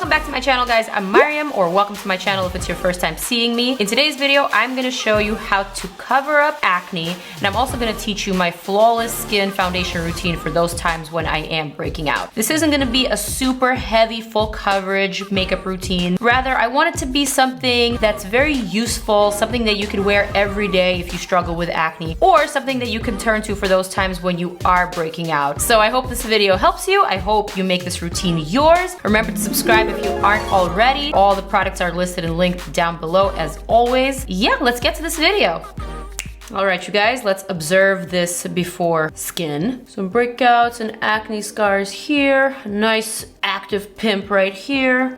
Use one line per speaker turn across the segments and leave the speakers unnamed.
Welcome back to my channel, guys. I'm Maryam, or welcome to my channel if it's your first time seeing me. In today's video, I'm gonna show you how to cover up acne, and I'm also gonna teach you my flawless skin foundation routine for those times when I am breaking out. This isn't gonna be a super heavy, full coverage makeup routine. Rather, I want it to be something that's very useful, something that you can wear every day if you struggle with acne, or something that you can turn to for those times when you are breaking out. So I hope this video helps you. I hope you make this routine yours. Remember to subscribe if you aren't already. All the products are listed and linked down below as always. Yeah, let's get to this video. All right, you guys, let's observe this before skin. Some breakouts and acne scars here. A nice active pimp right here.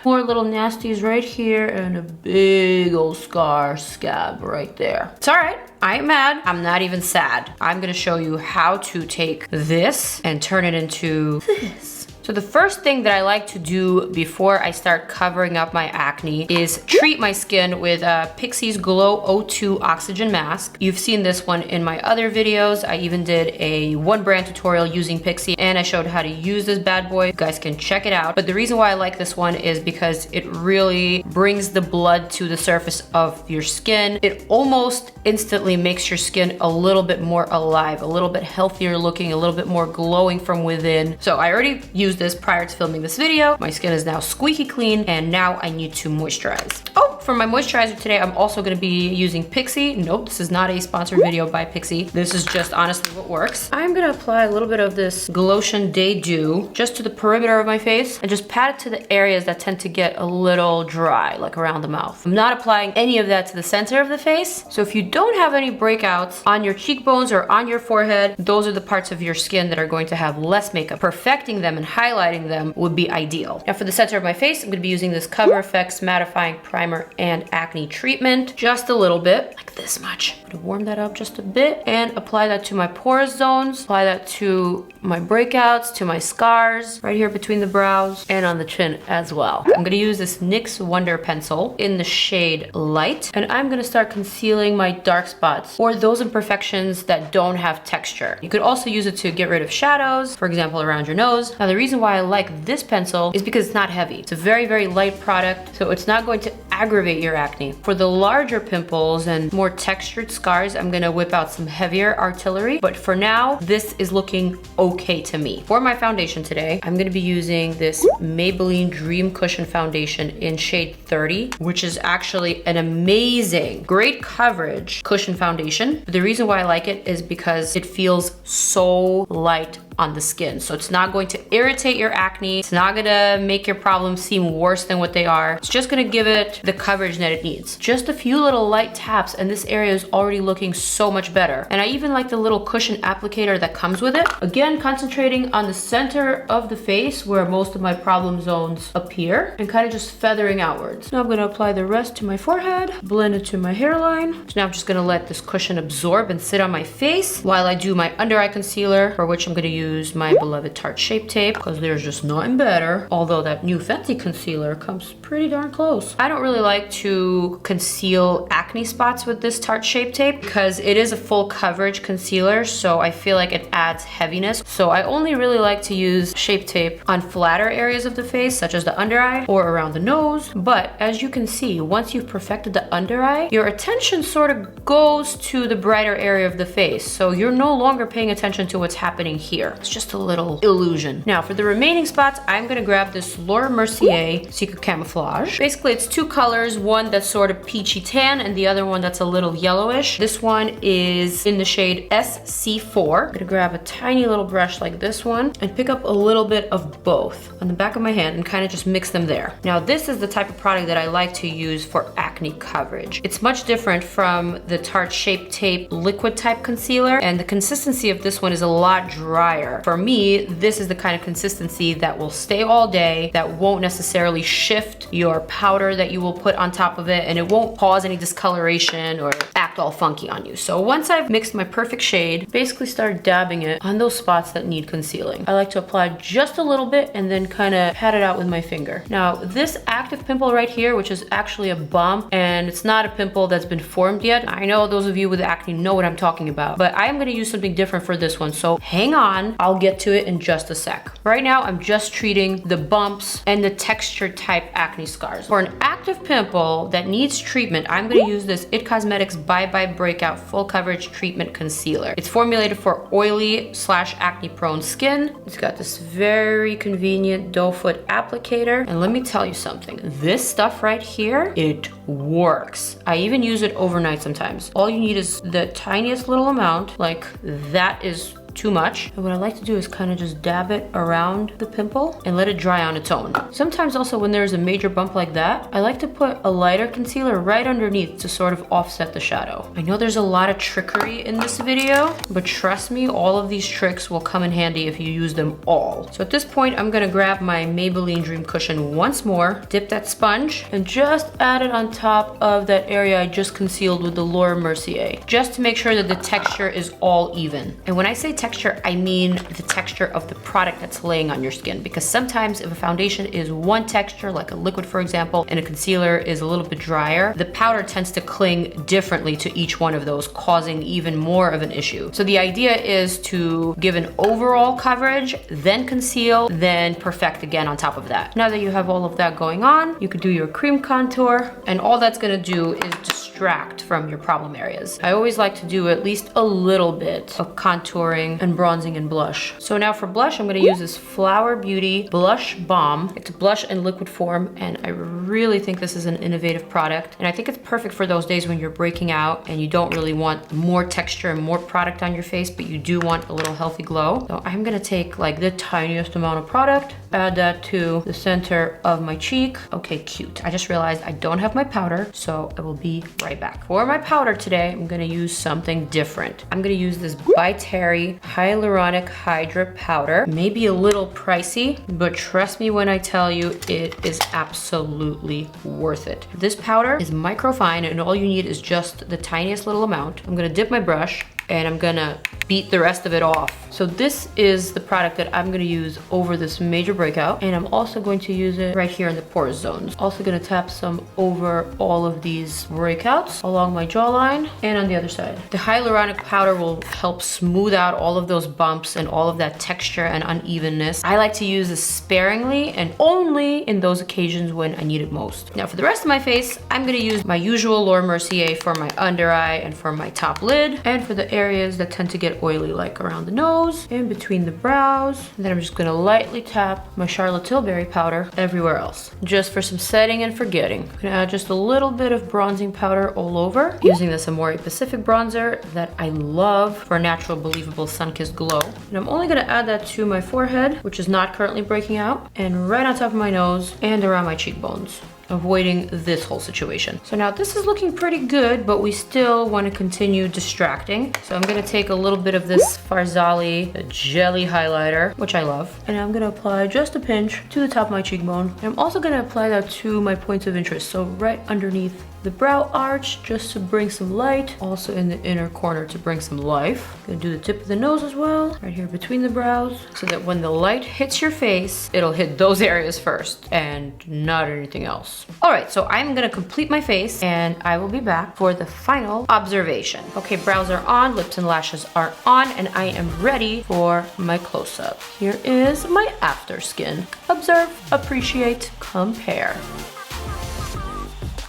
More little nasties right here, and a big old scab right there. It's all right. I ain't mad. I'm not even sad. I'm gonna show you how to take this and turn it into this. So the first thing that I like to do before I start covering up my acne is treat my skin with PIXI's Glow O2 Oxygen Mask. You've seen this one in my other videos. I even did a one brand tutorial using PIXI, and I showed how to use this bad boy. You guys can check it out. But the reason why I like this one is because it really brings the blood to the surface of your skin. It almost instantly makes your skin a little bit more alive, a little bit healthier looking, a little bit more glowing from within. So I already used this prior to filming this video. My skin is now squeaky clean, and now I need to moisturize. Oh, for my moisturizer today, I'm also gonna be using PIXI. Nope, this is not a sponsored video by PIXI. This is just honestly what works. I'm gonna apply a little bit of this Glowtion Day Dew just to the perimeter of my face and just pat it to the areas that tend to get a little dry, like around the mouth. I'm not applying any of that to the center of the face. So if you don't have any breakouts on your cheekbones or on your forehead, those are the parts of your skin that are going to have less makeup. Perfecting them and highlighting them would be ideal. Now for the center of my face, I'm gonna be using this Cover FX Mattifying Primer and Acne Treatment. Just a little bit, like this much. I'm gonna warm that up just a bit and apply that to my porous zones. Apply that to my breakouts, to my scars, right here between the brows and on the chin as well. I'm gonna use this NYX Wonder Pencil in the shade Light, and I'm gonna start concealing my dark spots or those imperfections that don't have texture. You could also use it to get rid of shadows, for example, around your nose. Now the reason why I like this pencil is because it's not heavy. It's a very, very light product, so it's not going to aggravate your acne. For the larger pimples and more textured scars, I'm gonna whip out some heavier artillery, but for now, this is looking okay to me. For my foundation today, I'm gonna be using this Maybelline Dream Cushion Foundation in shade 30, which is actually an amazing, great coverage cushion foundation. But the reason why I like it is because it feels so light on the skin. So it's not going to irritate your acne. It's not gonna make your problems seem worse than what they are. It's just gonna give it the coverage that it needs. Just a few little light taps and this area is already looking so much better. And I even like the little cushion applicator that comes with it. Again, concentrating on the center of the face where most of my problem zones appear and kind of just feathering outwards. Now I'm gonna apply the rest to my forehead, blend it to my hairline. So now I'm just gonna let this cushion absorb and sit on my face while I do my under eye concealer, for which I'm gonna use my beloved Tarte Shape Tape because there's just nothing better. Although that new Fenty concealer comes pretty darn close. I don't really like to conceal acne spots with this Tarte Shape Tape because it is a full coverage concealer, so I feel like it adds heaviness. So I only really like to use Shape Tape on flatter areas of the face, such as the under eye or around the nose. But as you can see, once you've perfected the under eye, your attention sort of goes to the brighter area of the face. So you're no longer paying attention to what's happening here. It's just a little illusion. Now for the remaining spots, I'm gonna grab this Mercier Secret Camouflage. Basically it's two colors, one that's sort of peachy tan and the other one that's a little yellowish. This one is in the shade SC4. I'm gonna grab a tiny little brush like this one and pick up a little bit of both on the back of my hand and kind of just mix them there. Now this is the type of product that I like to use for acne coverage. It's much different from the Tarte Shape Tape liquid type concealer, and the consistency of this one is a lot drier. For me, this is the kind of consistency that will stay all day, that won't necessarily shift your powder that you will put on top of it, and it won't cause any discoloration or act act all funky on you. So once I've mixed my perfect shade, basically start dabbing it on those spots that need concealing. I like to apply just a little bit and then kind of pat it out with my finger. Now this active pimple right here, which is actually a bump, and it's not a pimple that's been formed yet. I know those of you with acne know what I'm talking about, but I am gonna use something different for this one. So hang on, I'll get to it in just a sec. Right now, I'm just treating the bumps and the texture type acne scars. For an active pimple that needs treatment, I'm gonna use this IT Cosmetics Bye Breakout Full Coverage Treatment Concealer. It's formulated for oily / acne prone skin. It's got this very convenient doe foot applicator. And let me tell you something, this stuff right here, it works. I even use it overnight sometimes. All you need is the tiniest little amount, like that is too much. And what I like to do is kind of just dab it around the pimple and let it dry on its own. Sometimes also when there's a major bump like that, I like to put a lighter concealer right underneath to sort of offset the shadow. I know there's a lot of trickery in this video, but trust me, all of these tricks will come in handy if you use them all. So at this point, I'm gonna grab my Maybelline Dream Cushion once more, dip that sponge, and just add it on top of that area I just concealed with the Mercier, just to make sure that the texture is all even. And when I say texture, I mean the texture of the product that's laying on your skin, because sometimes if a foundation is one texture, like a liquid for example, and a concealer is a little bit drier, the powder tends to cling differently to each one of those, causing even more of an issue. So the idea is to give an overall coverage, then conceal, then perfect again on top of that. Now that you have all of that going on, you could do your cream contour, and all that's gonna do is distract from your problem areas. I always like to do at least a little bit of contouring and bronzing and blush. So now for blush, I'm gonna use this Flower Beauty Blush Balm. It's a blush in liquid form, and I really think this is an innovative product. And I think it's perfect for those days when you're breaking out and you don't really want more texture and more product on your face, but you do want a little healthy glow. So I'm gonna take like the tiniest amount of product, add that to the center of my cheek. Okay, cute. I just realized I don't have my powder, so I will be right back. For my powder today, I'm gonna use something different. I'm gonna use this by Terry Hyaluronic Hydra powder. Maybe a little pricey, but trust me when I tell you, it is absolutely worth it. This powder is microfine, and all you need is just the tiniest little amount. I'm gonna dip my brush and I'm gonna beat the rest of it off. So this is the product that I'm gonna use over this major breakout, and I'm also going to use it right here in the porous zones. Also gonna tap some over all of these breakouts along my jawline and on the other side. The hyaluronic powder will help smooth out all of those bumps and all of that texture and unevenness. I like to use this sparingly and only in those occasions when I need it most. Now for the rest of my face, I'm gonna use my usual Mercier for my under eye and for my top lid, and for the areas that tend to get oily, like around the nose, in between the brows. And then I'm just gonna lightly tap my Charlotte Tilbury powder everywhere else, just for some setting and forgetting. I'm gonna add just a little bit of bronzing powder all over, using this AMORE Pacific bronzer that I love for a natural, believable, sun-kissed glow. And I'm only gonna add that to my forehead, which is not currently breaking out, and right on top of my nose and around my cheekbones, avoiding this whole situation. So now this is looking pretty good, but we still want to continue distracting. So I'm going to take a little bit of this FARSALI jelly highlighter, which I love, and I'm going to apply just a pinch to the top of my cheekbone. And I'm also going to apply that to my points of interest, so right underneath the brow arch, just to bring some light, also in the inner corner to bring some life. Gonna do the tip of the nose as well, right here between the brows, so that when the light hits your face, it'll hit those areas first and not anything else. All right, so I'm gonna complete my face and I will be back for the final observation. Okay, brows are on, lips and lashes are on, and I am ready for my close-up. Here is my after skin. Observe, appreciate, compare.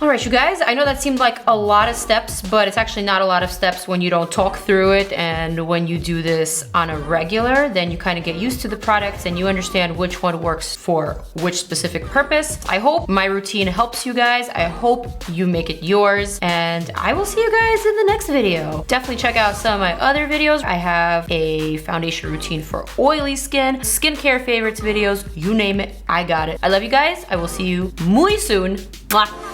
All right, you guys, I know that seemed like a lot of steps, but it's actually not a lot of steps when you don't talk through it, and when you do this on a regular, then you kind of get used to the products and you understand which one works for which specific purpose. I hope my routine helps you guys. I hope you make it yours, and I will see you guys in the next video. Definitely check out some of my other videos. I have a foundation routine for oily skin, skincare favorites videos, you name it, I got it. I love you guys. I will see you muy soon. Mwah.